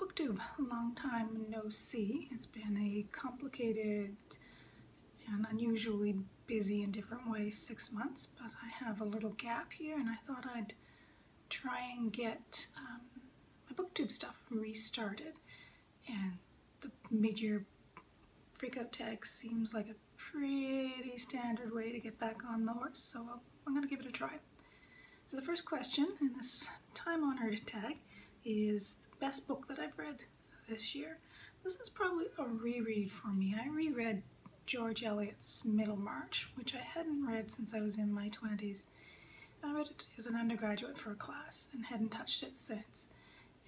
BookTube, long time no see. It's been a complicated and unusually busy in different ways 6 months, but I have a little gap here and I thought I'd try and get my BookTube stuff restarted. And the mid-year Freakout tag seems like a pretty standard way to get back on the horse, so I'm going to give it a try. So the first question in this time-honored tag is the best book that I've read this year. This is probably a reread for me. I reread George Eliot's Middlemarch, which I hadn't read since I was in my 20s. I read it as an undergraduate for a class and hadn't touched it since.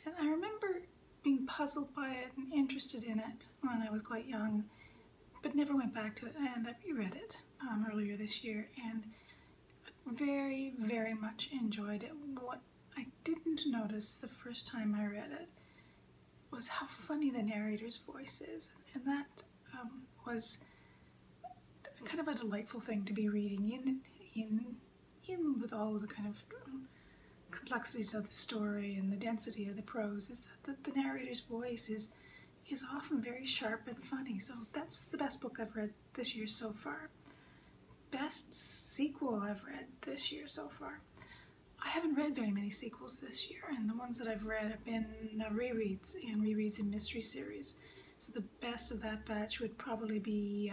And I remember being puzzled by it and interested in it when I was quite young, but never went back to it, and I reread it earlier this year and very, very much enjoyed it. What I didn't notice the first time I read it was how funny the narrator's voice is, and that was kind of a delightful thing to be reading in with all of the kind of complexities of the story and the density of the prose, is that the narrator's voice is often very sharp and funny. So that's the best book I've read this year so far. Best sequel I've read this year so far. I haven't read very many sequels this year, and the ones that I've read have been rereads in mystery series. So the best of that batch would probably be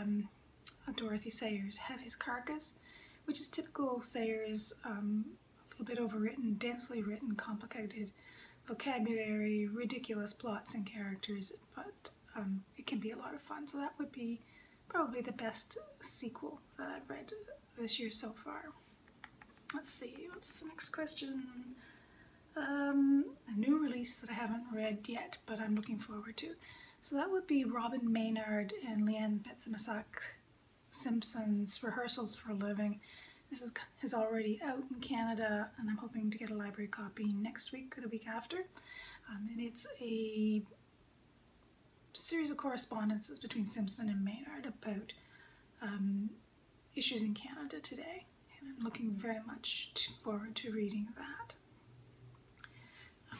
Dorothy Sayers' Have His Carcase, which is typical Sayers, a little bit overwritten, densely written, complicated vocabulary, ridiculous plots and characters, but it can be a lot of fun. So that would be probably the best sequel that I've read this year so far. Let's see, what's the next question? A new release that I haven't read yet, but I'm looking forward to. So that would be Robyn, Maynard, and Leanne Betasamosake Simpson's Rehearsals for a Living. This is already out in Canada, and I'm hoping to get a library copy next week or the week after. And it's a series of correspondences between Simpson and Maynard about issues in Canada today. And I'm looking very much forward to reading that.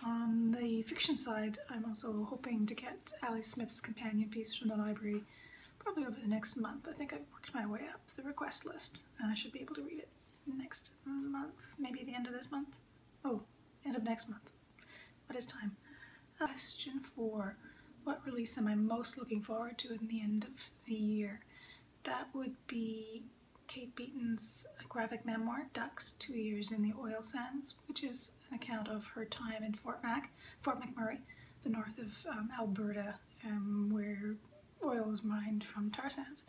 On the fiction side, I'm also hoping to get Ali Smith's companion piece from the library probably over the next month. I think I've worked my way up the request list, and I should be able to read it next month, maybe the end of this month. Oh, end of next month. What is time? Question 4. What release am I most looking forward to in the end of the year? That would be Kate Beaton's graphic memoir, Ducks, 2 Years in the Oil Sands, which is an account of her time in Fort McMurray, the north of Alberta, where oil is mined from tar sands.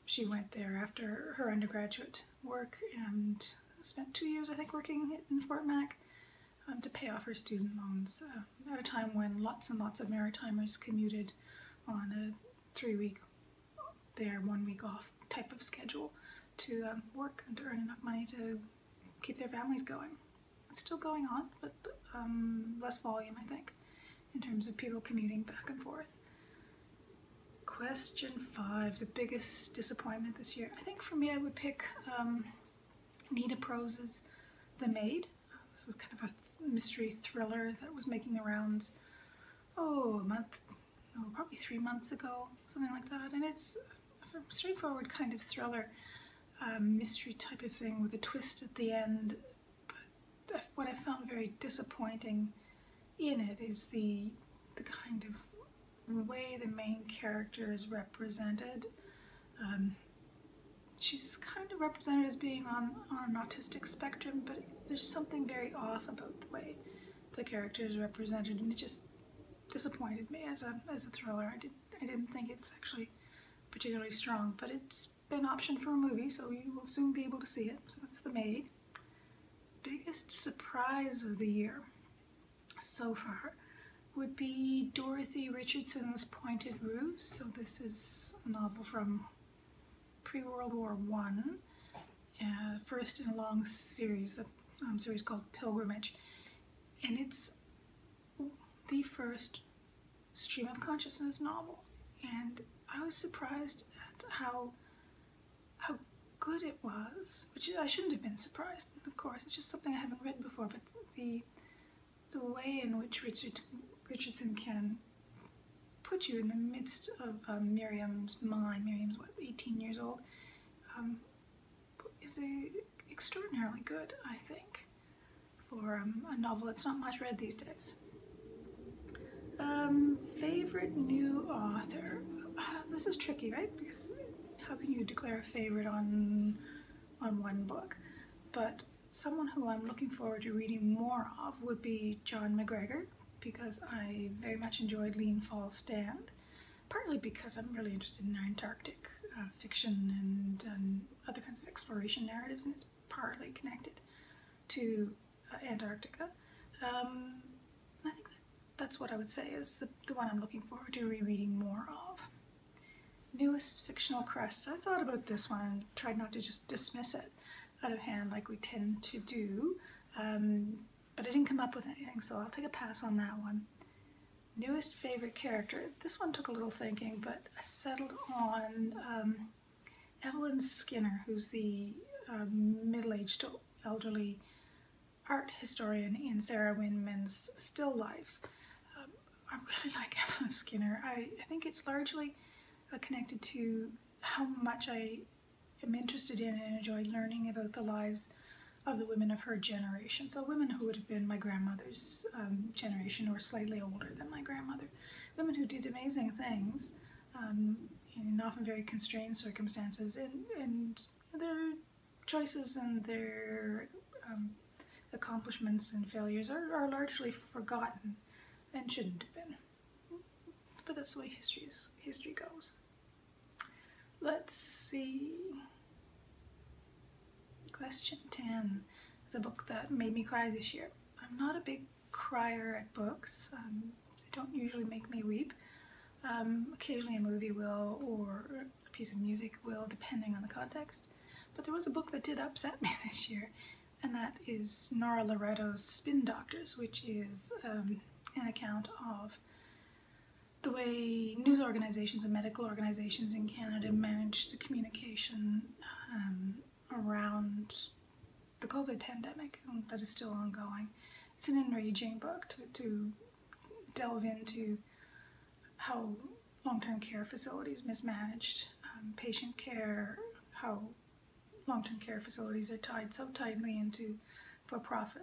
She went there after her undergraduate work and spent 2 years, I think, working in Fort Mac to pay off her student loans at a time when lots and lots of Maritimers commuted on a 3-week there, 1 week off type of schedule to work and to earn enough money to keep their families going. It's still going on, but less volume, I think, in terms of people commuting back and forth. Question 5, the biggest disappointment this year. I think for me I would pick Nina Prose's The Maid. This is kind of a mystery thriller that was making the rounds, probably 3 months ago, something like that. And it's a straightforward kind of thriller, mystery type of thing with a twist at the end. But what I found very disappointing in it is the kind of way the main character is represented. She's kind of represented as being on an autistic spectrum, but there's something very off about the way the character is represented, and it just disappointed me as a thriller. I didn't think it's actually particularly strong, but it's been optioned for a movie, so you will soon be able to see it. So that's The Maid. Biggest surprise of the year so far would be Dorothy Richardson's Pointed Roofs. So this is a novel from pre-World War I, first in a long series, a series called Pilgrimage, and it's the first stream of consciousness novel, and I was surprised at how good it was, which I shouldn't have been surprised, of course. It's just something I haven't read before, but the way in which Richardson can put you in the midst of Miriam's mind. Miriam's, what, 18 years old? Is extraordinarily good, I think, for a novel that's not much read these days. Favorite new author? This is tricky, right? Because how can you declare a favorite on one book? But someone who I'm looking forward to reading more of would be John McGregor, because I very much enjoyed Lean Fall Stand, partly because I'm really interested in Antarctic fiction and other kinds of exploration narratives, and it's partly connected to Antarctica. I think that's what I would say is the one I'm looking forward to rereading more of. Newest fictional crest. I thought about this one and tried not to just dismiss it out of hand like we tend to do, but I didn't come up with anything, so I'll take a pass on that one. Newest favorite character. This one took a little thinking, but I settled on Evelyn Skinner, who's the middle-aged to elderly art historian in Sarah Winman's still life. I really like Evelyn Skinner. I think it's largely connected to how much I am interested in and enjoy learning about the lives of the women of her generation. So women who would have been my grandmother's generation or slightly older than my grandmother. Women who did amazing things in often very constrained circumstances, and their choices and their accomplishments and failures are largely forgotten and shouldn't have been. But that's the way history goes. Let's see. Question 10. The book that made me cry this year. I'm not a big crier at books. They don't usually make me weep. Occasionally a movie will, or a piece of music will, depending on the context. But there was a book that did upset me this year, and that is Nora Loretto's Spin Doctors, which is an account of the way news organizations and medical organizations in Canada manage the communication around the COVID pandemic that is still ongoing. It's an enraging book to delve into how long-term care facilities mismanaged patient care, how long-term care facilities are tied so tightly into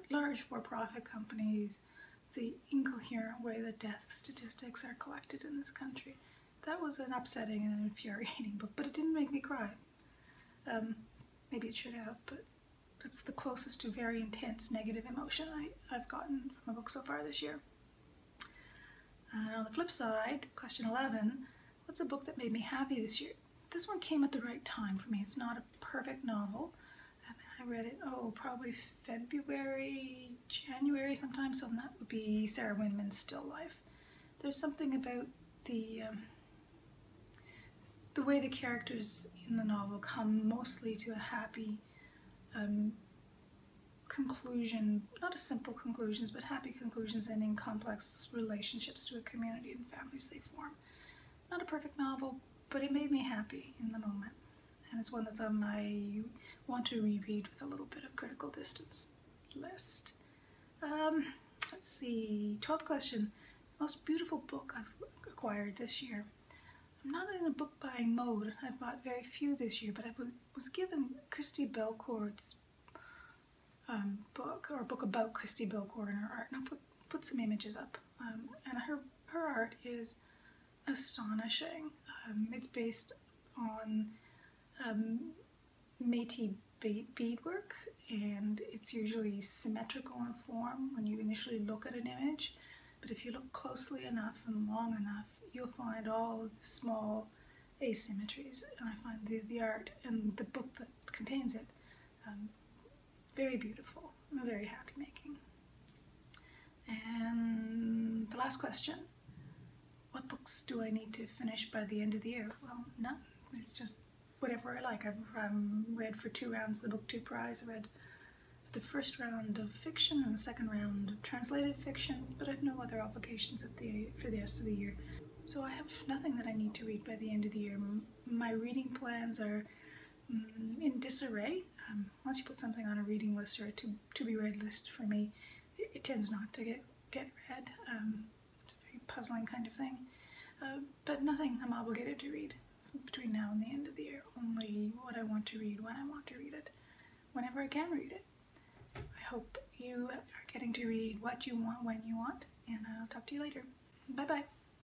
large for-profit companies, the incoherent way that death statistics are collected in this country. That was an upsetting and an infuriating book, but it didn't make me cry. Maybe it should have, but that's the closest to very intense negative emotion I've gotten from a book so far this year. On the flip side, question 11, what's a book that made me happy this year? This one came at the right time for me. It's not a perfect novel. I read it, probably February, January sometime, so that would be Sarah Winman's Still Life. There's something about the way the characters in the novel come mostly to a happy conclusion, not as simple conclusions, but happy conclusions ending complex relationships to a community and families they form. Not a perfect novel, but it made me happy in the moment. And it's one that's on my want to reread with a little bit of critical distance list. Let's see, 12th question. Most beautiful book I've acquired this year. I'm not in a book buying mode. I've bought very few this year, but I was given Christy Belcourt's book, or a book about Christy Belcourt and her art, and I'll put some images up. And her art is astonishing. It's based on Métis beadwork, and it's usually symmetrical in form when you initially look at an image, but if you look closely enough and long enough, you'll find all of the small asymmetries, and I find the art and the book that contains it very beautiful and very happy making. And the last question, what books do I need to finish by the end of the year? Well, none. It's just whatever I like. I've read for 2 rounds of the BookTube prize. I read the first round of fiction and the second round of translated fiction, but I have no other obligations for the rest of the year. So I have nothing that I need to read by the end of the year. My reading plans are in disarray. Once you put something on a reading list or a to-be-read list for me, it tends not to get read. It's puzzling kind of thing. But nothing I'm obligated to read between now and the end of the year. Only what I want to read when I want to read it, whenever I can read it. I hope you are getting to read what you want when you want, and I'll talk to you later. Bye bye.